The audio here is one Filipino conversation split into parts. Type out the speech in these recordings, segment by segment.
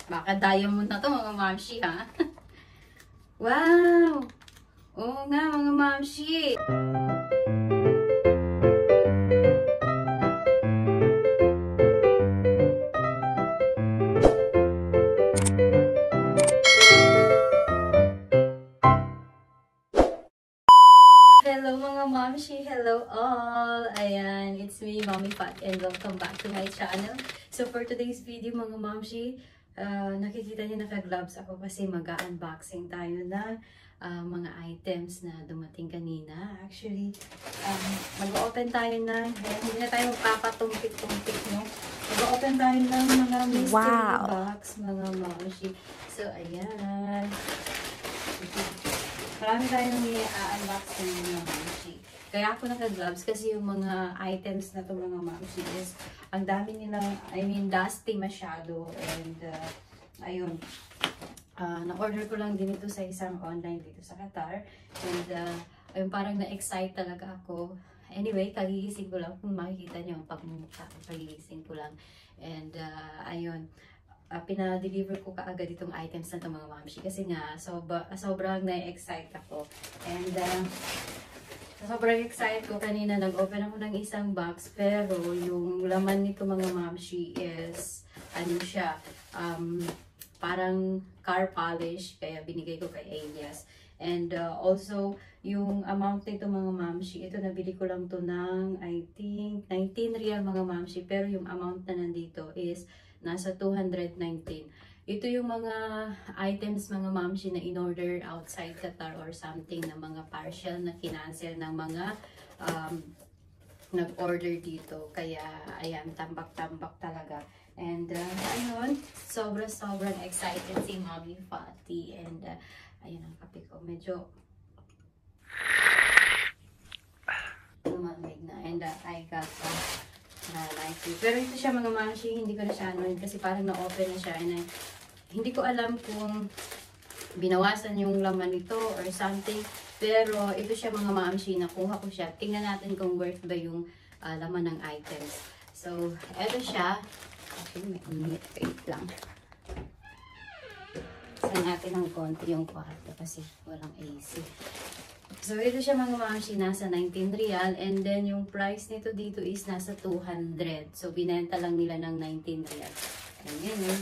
Baka diamond na to mga mamshi ha. Wow! Oo nga mga mamshi. Hello mga mamshi! Hello all! Ayan, it's me, Mommy Fat, and welcome back to my channel. So for today's video mga mamshi, nakikita niyo naka-gloves ako kasi mag-unboxing tayo na mga items na dumating kanina. Actually, mag-open tayo na, hindi na tayo magpapatumpik-tumpik, no? Mag-open tayo ng mga mystery box mga mamshi. So ayan. Marami tayong i-unbox ng mga mamshi. Kaya ako naka-gloves kasi yung mga items na to mga mamshi is ang dami nilang, dusty masyado. And ayun, na-order ko lang din ito sa isang online dito sa Qatar. And ayun, parang na-excite talaga ako. Anyway, kagigising ko lang. Kung makikita nyo ang pagmumukha, kagigising ko lang. And ayun, pina-deliver ko kaagad itong items na ito mga mamshi kasi nga sobrang na-excite ako. And sobrang excited ko kanina, nag-open ako ng isang box pero yung laman nito mga mamshi is ano siya, parang car polish, kaya binigay ko kay Elias. And also yung amount nito mga mamshi, ito nabili ko lang to ng I think 19 real mga mamshi, pero yung amount na nandito is nasa 219. Ito yung mga items mga mamshi na in-order outside Qatar or something na mga partial na kinancel ng mga nag-order dito. Kaya ayan, tambak-tambak talaga. And ayun, sobrang excited si Mommy Fati. And ayun ang kape ko. Medyo lumamig na. And I got like it. Pero ito siya mga mamshi, hindi ko na siya anoin kasi parang na-open na siya. And hindi ko alam kung binawasan yung laman nito or something. Pero ito siya mga mamshi, nakuha ko siya. Tingnan natin kung worth ba yung laman ng items. So, ito siya. Okay, may init. Wait lang. Saan natin ng konti yung kwarto kasi walang AC. So, ito siya mga mamshi, nasa 19 real. And then, yung price nito dito is nasa 200. So, binenta lang nila ng 19 real. Ayan yun.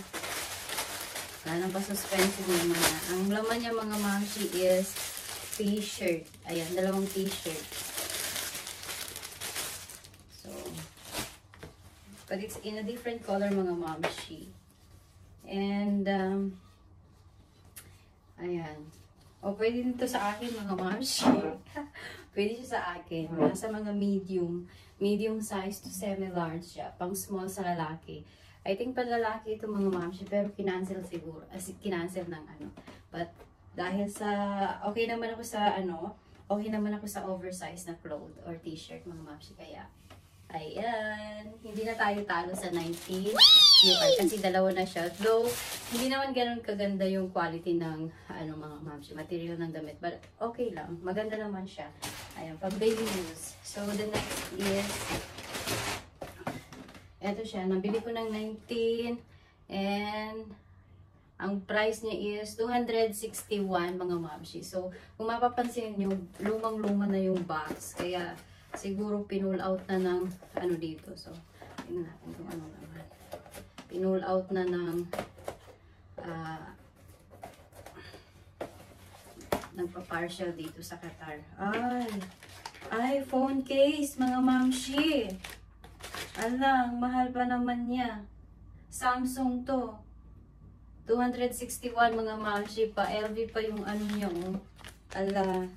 Wala nang pa-suspension naman na. Ang laman niya mga mamshi is t-shirt. Ayan, dalawang t-shirt. So, but it's in a different color mga mamshi. And, ayan. O, pwede nito sa akin mga mamshi. Pwede siya sa akin. Nasa mga medium. Medium size to semi-large siya. Pang small sa lalaki. I think pang lalaki ito mga mamshi. Pero kinancel siguro. Kinancel ng ano. But dahil sa, okay naman ako sa oversized na clothes or t-shirt mga mamshi. Kaya, ayan. Hindi na tayo talo sa 19 QR kasi dalawa na siya. Though, hindi naman ganun kaganda yung quality ng mga mamshi, material ng damit. But okay lang. Maganda naman siya. Ayan, pag baby use. So, the next is, eto siya. Nabili ko ng 19 and ang price niya is 261 mga mamshi. So, kung mapapansin nyo, lumang-luma na yung box. Kaya, siguro pinull out na ng ano dito. So, tingnan natin kung ano naman. Pinull out na ng nagpa-partial dito sa Qatar. Ay, phone case mga mamshi. Alang, mahal pa naman niya. Samsung to. 261 mga mamshi pa. LV pa yung ano niya. Oh. Ala.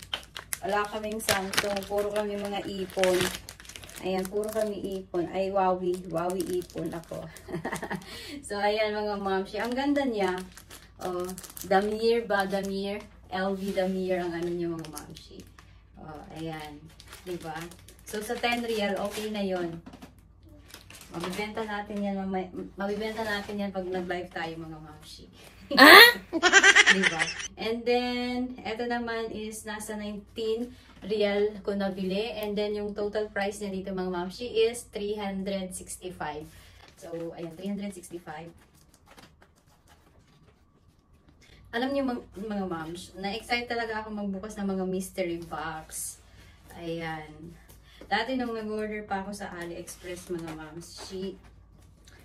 Wala kaming Samsung. Puro kami mga ipon. Ayan, puro kami ipon. Ay, Huawei ipon ako. So, ayan mga mamshi. Ang ganda niya. Oh, Damir ba? Damir. LV Damir ang ano niya mga mamshi. Oh, ayan. Diba? So, sa 10 real, okay na yon. Mabibenta natin yan pag nag-live tayo mga mamshi. Diba? And then, eto naman is nasa 19 real ko nabili. And then, yung total price niya dito mga mamshi is 365. So, ayan, 365. Alam niyo mga moms, na-excite talaga ako magbukas ng mga mystery box. Ayan. Dati nung nag-order pa ako sa AliExpress mga moms,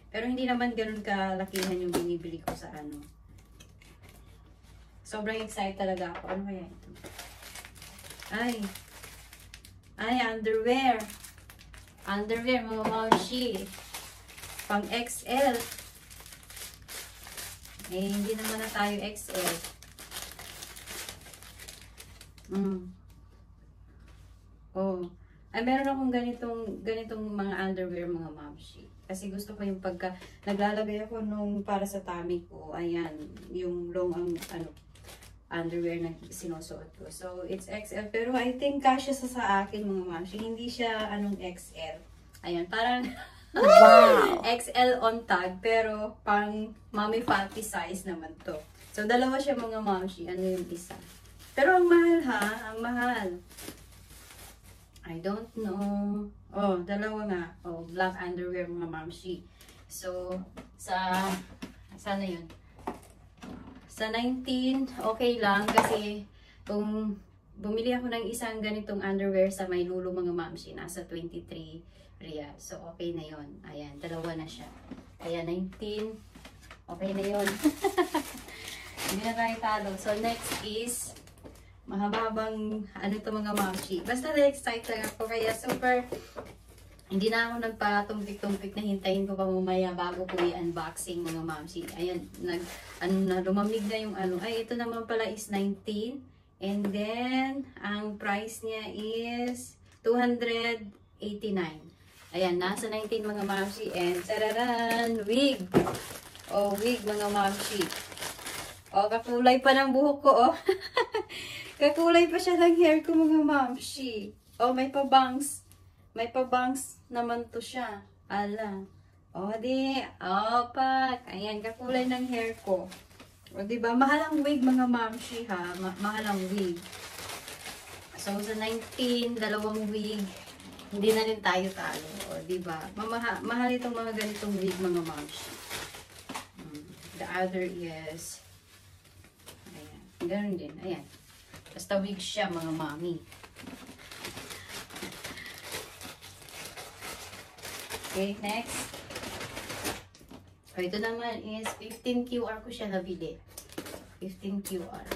pero hindi naman ganun kalakihan yung binibili ko sa ano. Sobrang excited talaga ako. Ano kaya ito? Ay, underwear. Underwear mga momshi. Pang XL. Eh, hindi naman na tayo XL. Oh. Ay, meron akong ganitong mga underwear mga mamshi. Kasi gusto ko yung pagka naglalagay ako nung para sa tummy ko. Ayan, yung long underwear na sinusuot ko. So, it's XL. Pero I think kasya sa akin mga mamshi. Hindi siya XL. Ayan, parang wow! XL on tag. Pero pang mommy fatty size naman to. So, dalawa siya mga mamshi. Ano yung isa? Pero ang mahal ha. Ang mahal. I don't know. Oh, dalawa nga. Oh, black underwear mga mamshi. So, sana yun? Sa 19, okay lang kasi kung bumili ako ng isang ganitong underwear sa may lulo mga mamshi, nasa 23 real. So, okay na yun. Ayan, dalawa na siya. Kaya 19, okay na yun. Hindi na tayo talo. So, next is mahababang to mga mamshi. Basta na-excite lang ako. Kaya super, hindi na ako nagpatumpik-tumpik na hintayin ko pa mamaya bago ko i-unboxing mga mamshi. Ayan, lumamig na yung Ay, ito naman pala is 19. And then, ang price niya is 289. Ayan, nasa 19 mga mamshi. And, tararan, wig. Oh, wig mga mamshi. Oh, kakulay pa ng buhok ko, oh. Kakulay pa siya ng hair ko mga mamshi. Oh, may pa-bangs. May pa-bangs naman to siya. Ala. Oh, pak. Ayan, kakulay ng hair ko. O, diba? Mahal ang wig mga mamshi ha. Mahal ang wig. So, sa 19, dalawang wig, hindi na rin tayo talo. O, diba? Mahal itong mga ganitong wig mga mamshi. The other is, ayan. Ganun din. Ayan. Basta wig siya mga mami. Okay, next. So, ito naman is 15 QR ko siya nabili. 15 QR.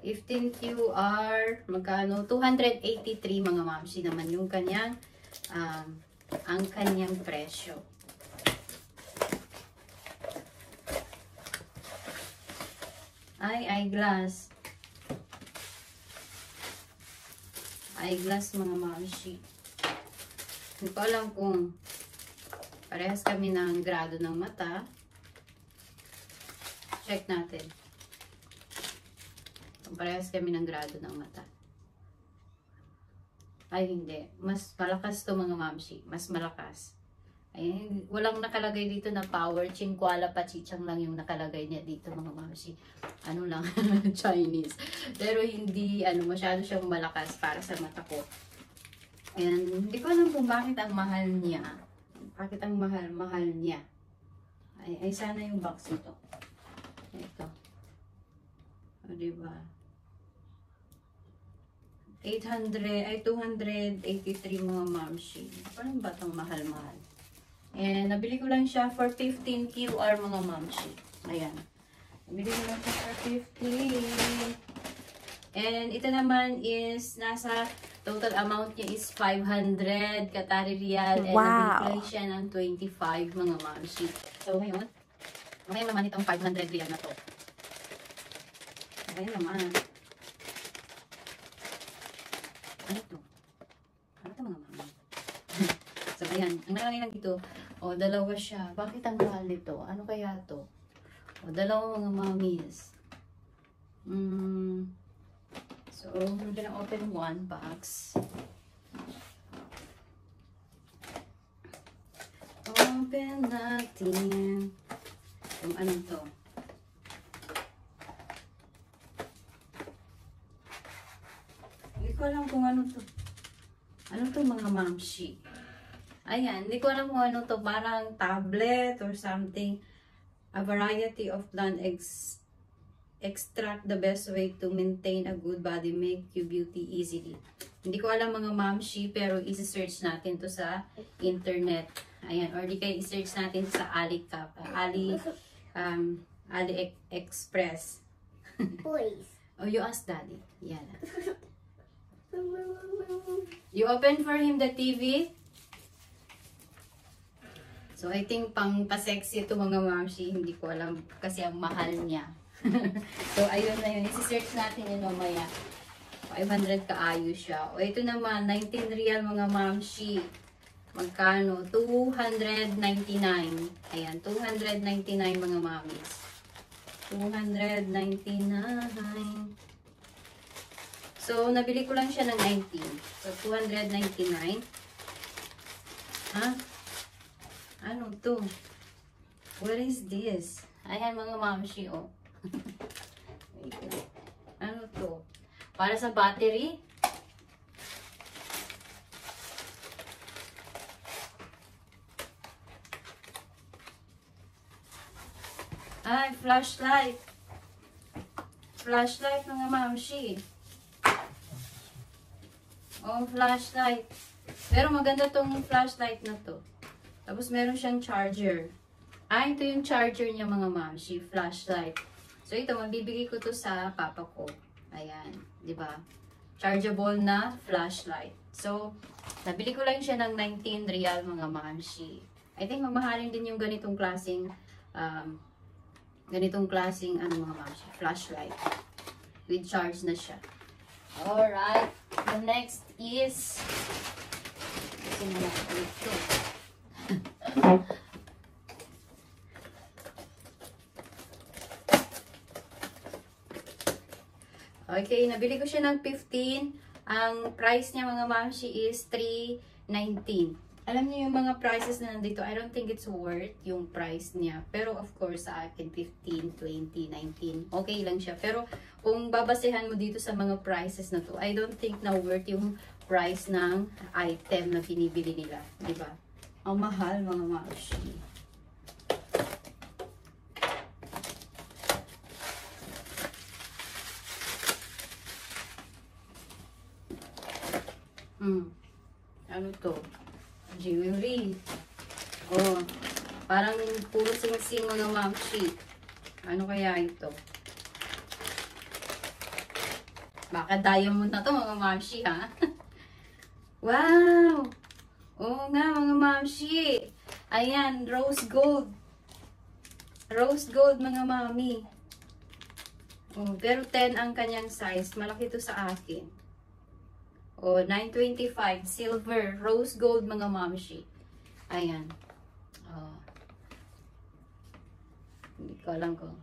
15 QR, magkano? 283 mga mamsi naman yung kanyang, ang kanyang presyo. Ay, eyeglass. Eyeglass mga mamsi. Hindi ko alam kung parehas kami ng grado ng mata. Check natin. Kung parehas kami ng grado ng mata. Ay, hindi. Mas malakas to mga mamsi. Mas malakas. Ay, walang nakalagay dito na power. Chinkwala pachichang lang yung nakalagay niya dito mga mamsi. Ano lang, Chinese. Pero hindi, masyado siyang malakas para sa mata ko. And hindi ko alam kung bakit ang mahal niya. Bakit ang mahal niya. Ay sana yung box nito. Ito. O, diba? 283 mga mamsi. Parang ba itong mahal-mahal? And nabili ko lang siya for 15 QR mga mamsi. Ayan. Nabili ko lang siya for 15. And ito naman is nasa total amount niya is 500 Qatari Riyal. And nabili siya ng 25 mga mamsi. So ngayon naman itong 500 Riyal na to. Ngayon naman. Ano to? Ano to mga mami? So ayan, ang nakalagay lang dito, dalawa siya. Bakit ang mahal nito? Ano kaya to? Dalawa mga mamis. So, we're gonna open one box. Open natin. Kung ano to? Hindi ko alam kung ano to. Ano to mga mamshi? Ayan, hindi ko alam kung ano to. Parang tablet or something. A variety of plant extract the best way to maintain a good body, make you beauty easily. Hindi ko alam mga mamshi, pero isi-search natin to sa internet. Ayan, or di kayo i-search natin sa AliExpress. Please. Oh, you ask daddy. Yan. You open for him the TV? So, I think pang pa-sexy ito mga mamshi. Hindi ko alam kasi ang mahal niya. So, ayun na yun. Isi-search natin yun mamaya. 500 kaayo siya. O, ito naman, 19 real mga mamshi. Magkano? 299. Ayan, 299 mga mamis. 299. So, nabili ko lang siya ng 19. So, 299. Ha? Ano to? What is this? Ayan mga mamshi, oh. Ano to? Para sa battery? Ay, flashlight. Flashlight mga mamshi. Oh, flashlight. Pero maganda tong flashlight na to. Tapos meron siyang charger. Ah, ito yung charger niya mga mamshi. Flashlight. So ito, mabibigay ko to sa papa ko. Ayan. Diba? Chargeable na flashlight. So, nabili ko lang siya ng 19 real mga mamshi. I think mamahalin din yung ganitong klaseng ano mga mamshi. Flashlight. With charge na siya. Alright. The next is ito. Okay, nabili ko siya ng 15. Ang price niya mga mamshi is 3.19. Alam niyo yung mga prices na nandito, I don't think it's worth yung price niya. Pero of course sa akin 15, 20, 19. Okay lang siya. Pero kung babasehan mo dito sa mga prices na to, I don't think na worth yung price ng item na binibili nila, di ba? Ang mahal mga mamshi. Ano to? Jewelry. Oh, parang puro sing-sing mga mamshi. Ano kaya ito? Baka diamond na to mga mamshi, ha? Wow! Oo nga mga mamshi. Ayan, rose gold. Rose gold mga mami. Oh, pero 10 ang kanyang size. Malaki to sa akin. Oh, 925. Silver. Rose gold mga mamshi. Ayan. Oh. Hindi ko alam kung.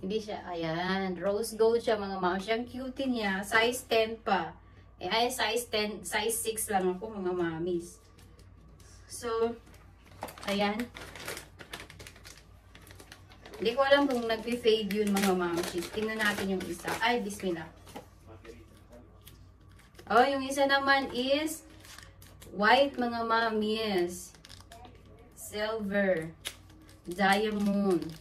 Hindi siya. Ayan. Rose gold siya mga mamshi. Ang cute niya. Size 10 pa. Eh, ay, size 10. Size 6 lang ako mga mamis. So, ayan. Hindi ko alam kung nag-fade yun mga mamshi. Tingnan natin yung isa. Ay, bismillah. Oh, yung isa naman is white mga mamis. Silver. Diamond.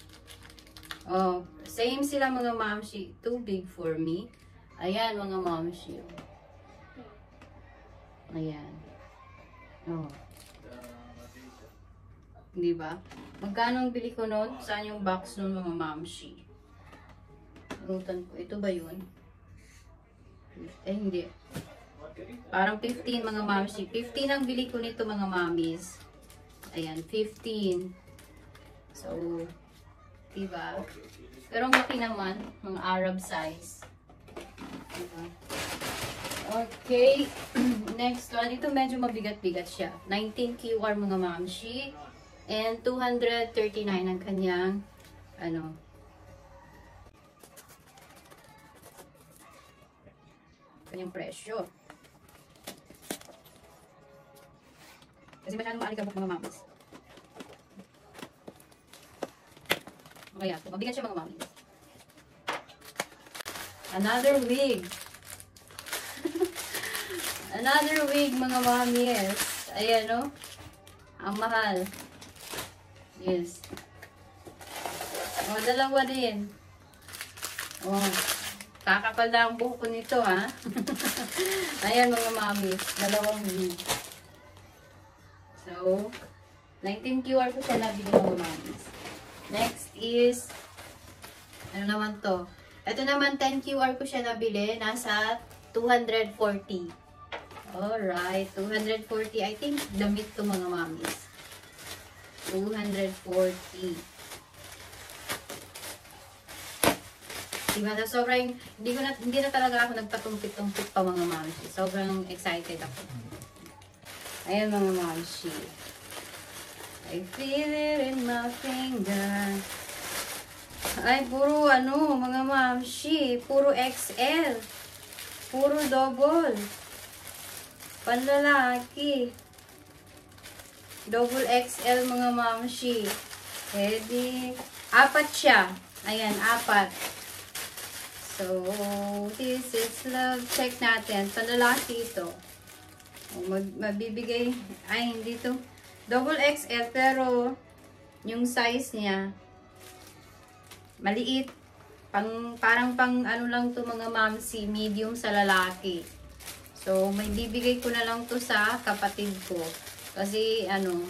Oh, same sila mga mamshi. Too big for me. Ayan mga mamshi. Ayan. Oh. Diba? Magkano ang bili ko nun? Saan yung box nun mga mamshi? Lutan ko. Ito ba yun? Eh, hindi. Parang 15 mga mamshi. 15 ang bili ko nito mga mamis. Ayan, 15. So, diba? Pero ang laki naman, mga Arab size. Diba? Okay. Next one. Ito medyo mabigat-bigat siya. 19 QR mga mamshi. And 239 ang kanyang ano. Kanyang presyo. Kasi masyadong maalikabok mga mamis. Kaya ito. Mabigat siya mga mamis. Another wig. Another wig mga mamis. Ayan o. Ang mahal. Yes. O, dalawa din. O, kakapal na ang buhok ko nito, ha? Ayan, mga mami. Dalawang blue. So, 19 QR ko siya nabili, mga mami. Next is, ano naman to? Ito naman, 10 QR ko siya nabili. Nasa 240. Alright, 240. I think, damit to, mga mamis. 240. Diba? Sobrang, hindi na talaga ako nagpatumpit-tumpit pa, mga mamsi. Sobrang excited ako. Ayan, mga mamsi. I feel it in my finger. Ay, puro ano, mga mamsi. Puro XL. Puro double. Panlalaki. Double XL, mga mamsi. Ready? Apat siya. Ayan, apat. So, this is love. Check natin. Panlalaki ito. Mabibigay. Ay, hindi to. Double XL, pero yung size niya maliit. Parang pang ano lang to, mga mamsi. Medium sa lalaki. So, may bibigay ko na lang to sa kapatid ko. Kasi, ano,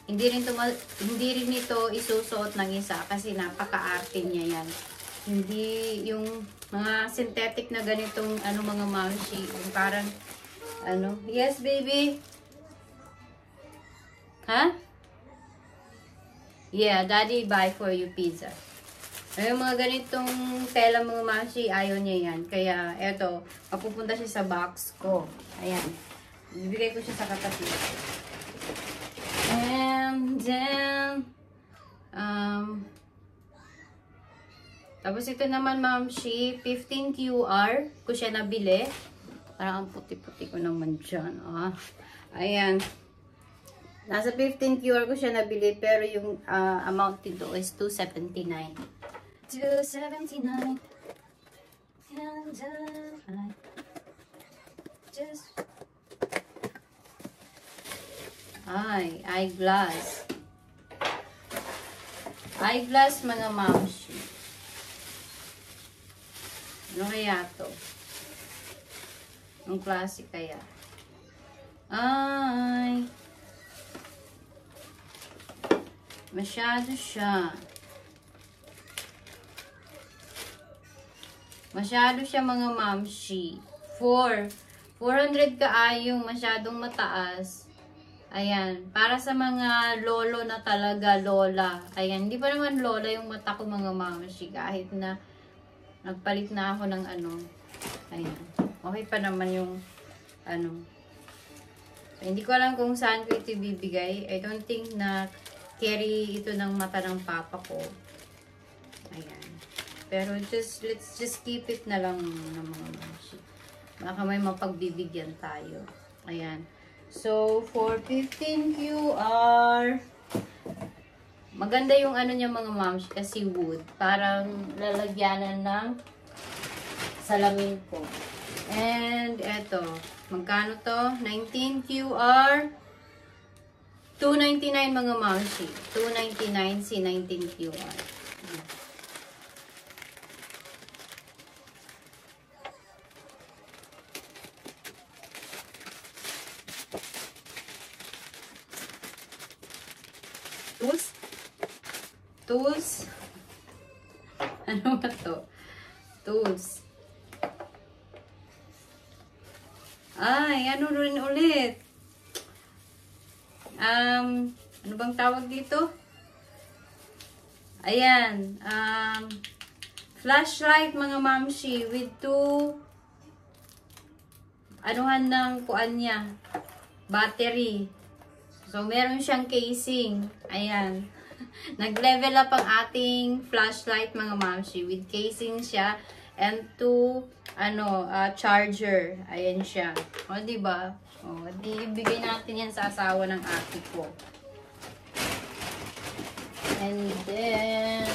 hindi rin ito isusuot ng isa. Kasi napaka-arte niya yan. Hindi yung mga synthetic na ganitong ano, mga mamsi. Parang ano. Yes, baby. Ha? Yeah, daddy buy for you pizza. Yung mga ganitong tela, mga mamsi, ayaw niya yan. Kaya eto, mapupunta siya sa box ko. Ayan. Bibigay ko siya sa kapatid. And then tapos ito naman, mamsi, 15 QR ko siya nabili. Parang ang puti-puti ko naman dyan. Ah. Ayan. Nasa 15 QR ko siya nabili, pero yung amount dito is 279. 279. Ay, eyeglass. Eyeglass, mga mamsi. Ano kaya to? Ang klase kaya? Ay. Masyado siya. Masyado siya, mga mamsi. 400 kaayong, masyadong mataas. Ayan. Para sa mga lolo na talaga, lola. Ayan. Hindi pa naman lola yung mata ko, mga mamsi. Kahit na nagpalit na ako ng ano. Ayan. Okay pa naman yung ano. So, hindi ko alam kung saan ko ito ibibigay. I don't think na carry ito ng mata ng papa ko. Ayan. Pero let's just keep it na lang ng mga mamsi. Baka may mapagbibigyan tayo. Ayan. So, for 15 QR, maganda yung ano niya, mga mamsi, kasi wood. Parang lalagyanan ng salamin ko. And, eto. Magkano to? 19 QR. 299, mga mamsi. 299 si 19 QR. Tools. Ano ba to? Tools. Ay, ano rin ulit? Ano bang tawag dito? Ayan. Flashlight, mga mamsi, with two anuhan ng kuan niya. Battery. So, meron siyang casing. Ayan. Nag-level up ang ating flashlight, mga mamsi, with casing siya and two charger. Ayan siya. O, diba? O, di ibigay natin yan sa asawa ng ate ko. And then,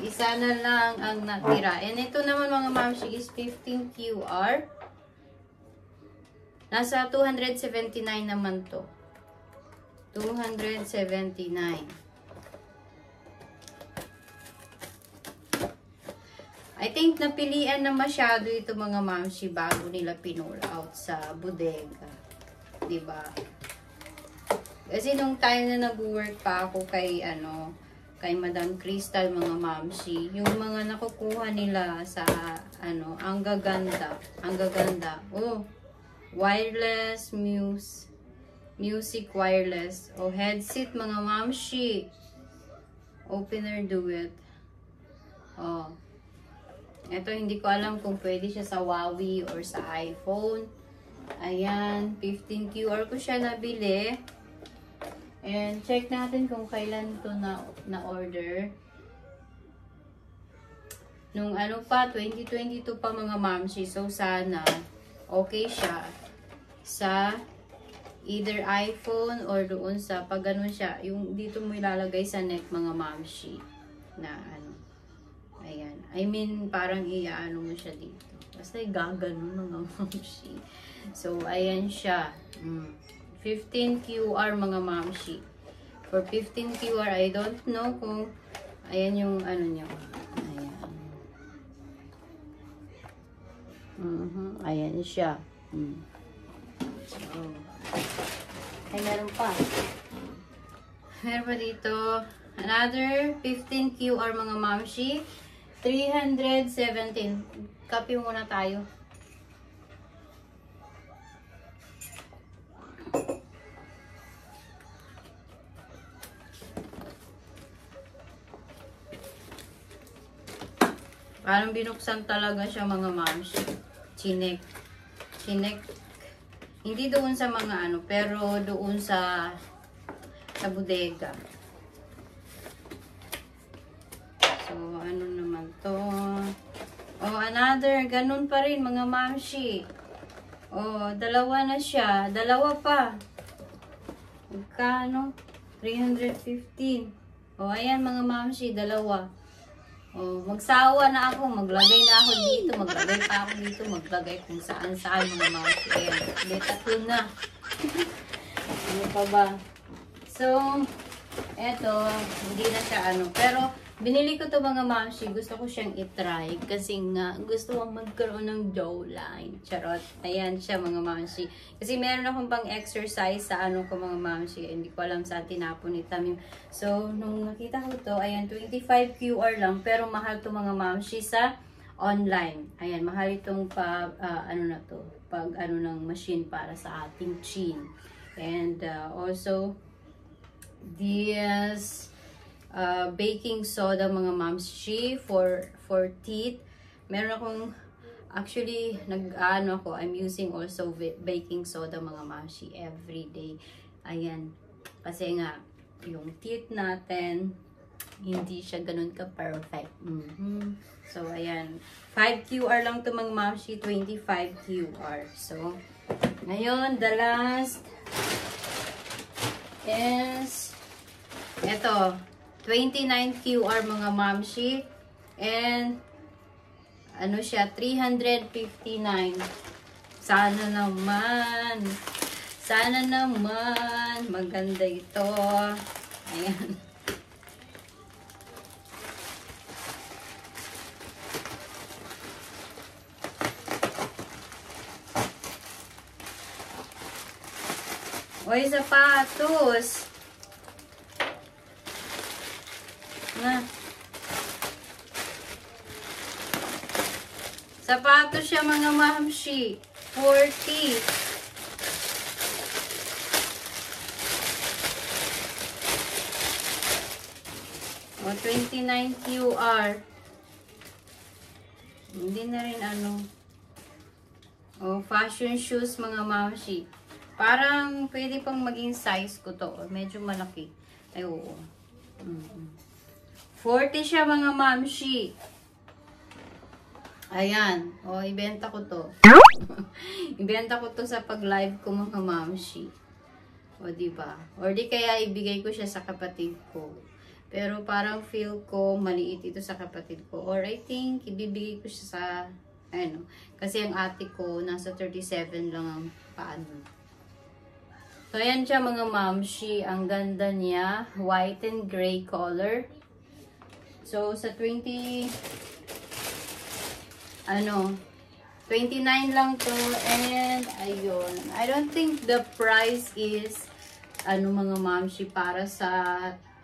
isa na lang ang natira. And ito naman, mga mamsi, is 15 QR. Nasa 279 naman to. 279. I think napilian na masyado ito mga mamshi bago nila pinull out sa bodega. Diba? Kasi nung time na nag-work pa ako kay kay Madam Crystal mga mamshi, yung mga nakukuha nila sa ang gaganda. Ang gaganda. Oh, wireless music wireless. Oh, headset mga mamshi. Opener duet. Oh. Ito, hindi ko alam kung pwede siya sa Huawei or sa iPhone. Ayan, 15 QR ko siya nabili. And check natin kung kailan ito na-order. Nung 2022 pa mga mamshi. So, sana okay siya sa either iPhone or doon sa pag ganun siya. Yung dito mo ilalagay sa neck mga mamshi. Na ayan. I mean, parang iaano mo siya dito. Basta gaganon mga mamshi. So, ayan siya. 15 QR mga mamshi. For 15 QR, I don't know kung ayan yung niya. Ayan. Ayan siya. So, ay, meron pa. Meron pa dito. Another 15 QR mga mamshi. 317. Copy muna tayo. Parang binuksan talaga siya mga mamshi. Chinek. Hindi doon sa mga pero doon sa bodega. So, ano naman to? Oh, another. Ganun pa rin, mga mamshi. Oh, dalawa na siya. Dalawa pa. Magkano? 315. Oh, ayan mga mamshi. Dalawa. Oh, magsawa na ako. Maglagay na ako dito. Maglagay pa ako dito. Maglagay kung saan-saan mga mamshi. Ayan. Tatlo na. Ano pa ba? So, eto. Hindi na siya pero binili ko to mga mamshi. Gusto ko siyang itry. Kasi nga, gusto kong magkaroon ng jawline. Charot. Ayan siya mga mamshi. Kasi meron akong pang exercise sa ko mga mamshi. Hindi ko alam saan tinapon ni Tamim. So, nung nakita ko to, ayan, 25 QR lang. Pero mahal to mga mamshi sa online. Ayan, mahal itong pag ng machine para sa ating chin. And also, this baking soda mga mamshi for teeth. Meron akong actually I'm using also baking soda mga mamshi every day. Ayan. Kasi nga yung teeth natin hindi siya ganun ka perfect. So ayan. 5 QR lang to mga mamshi, 25 QR. So ngayon the last is eto 29 QR mga mamshi. And siya 359. Sana naman maganda ito. Ayan. Oy, sapatos. Sapatos siya mga mamshi. 40. O, 29 QR. Hindi na rin O, fashion shoes mga mamshi. Parang pwede pang maging size ko to. Medyo malaki. Ay, oo. 40 siya mga mamshi. Ayan. O, ibenta ko to. Ibenta ko to sa pag-live ko mga mamshi. O, diba? Or di kaya ibigay ko siya sa kapatid ko. Pero parang feel ko maliit ito sa kapatid ko. Or I think ibibigay ko siya sa kasi ang ate ko nasa 37 lang ang paano. So, ayan siya mga mamshi. Ang ganda niya. White and gray color. So, sa 20 Ano, 29 lang to. And, ayun. I don't think the price is, ano mga mamshi, para sa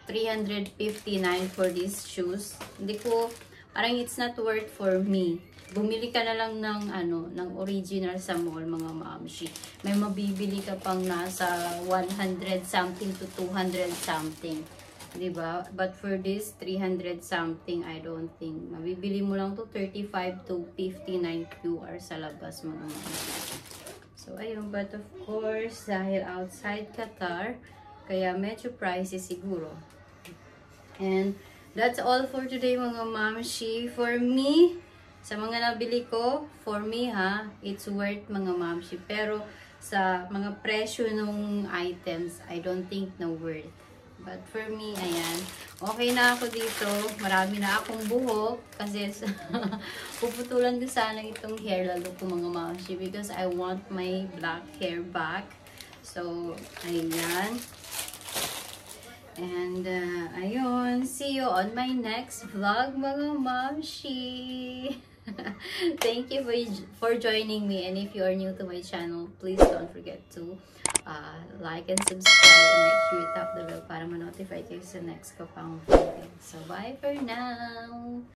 359 for these shoes. Hindi ko, parang it's not worth for me. Bumili ka na lang ng, ano, ng original sa mall, mga mamshi. May mabibili ka pang nasa 100 something to 200 something. Diba? But for this, 300 something, I don't think. Mabibili mo lang to 35 to 59 QR sa labas, mga mamshi. So, ayun. But of course, dahil outside Qatar, kaya medyo pricey siguro. And that's all for today, mga mamshi. For me, sa mga nabili ko, for me ha, it's worth, mga mamshi. Pero sa mga presyo ng items, I don't think na worth. But for me, ayan, okay na ako dito. Marami na akong buhok. Kasi puputulan ko sana itong hair lalo ko, mga mamshi. Because I want my black hair back. So, ayan. And, ayun. See you on my next vlog, mga mamshi. Thank you for joining me. And if you are new to my channel, please don't forget to like and subscribe. And make sure you tap the bell para ma-notify kayo sa next ko pang video. So, bye for now!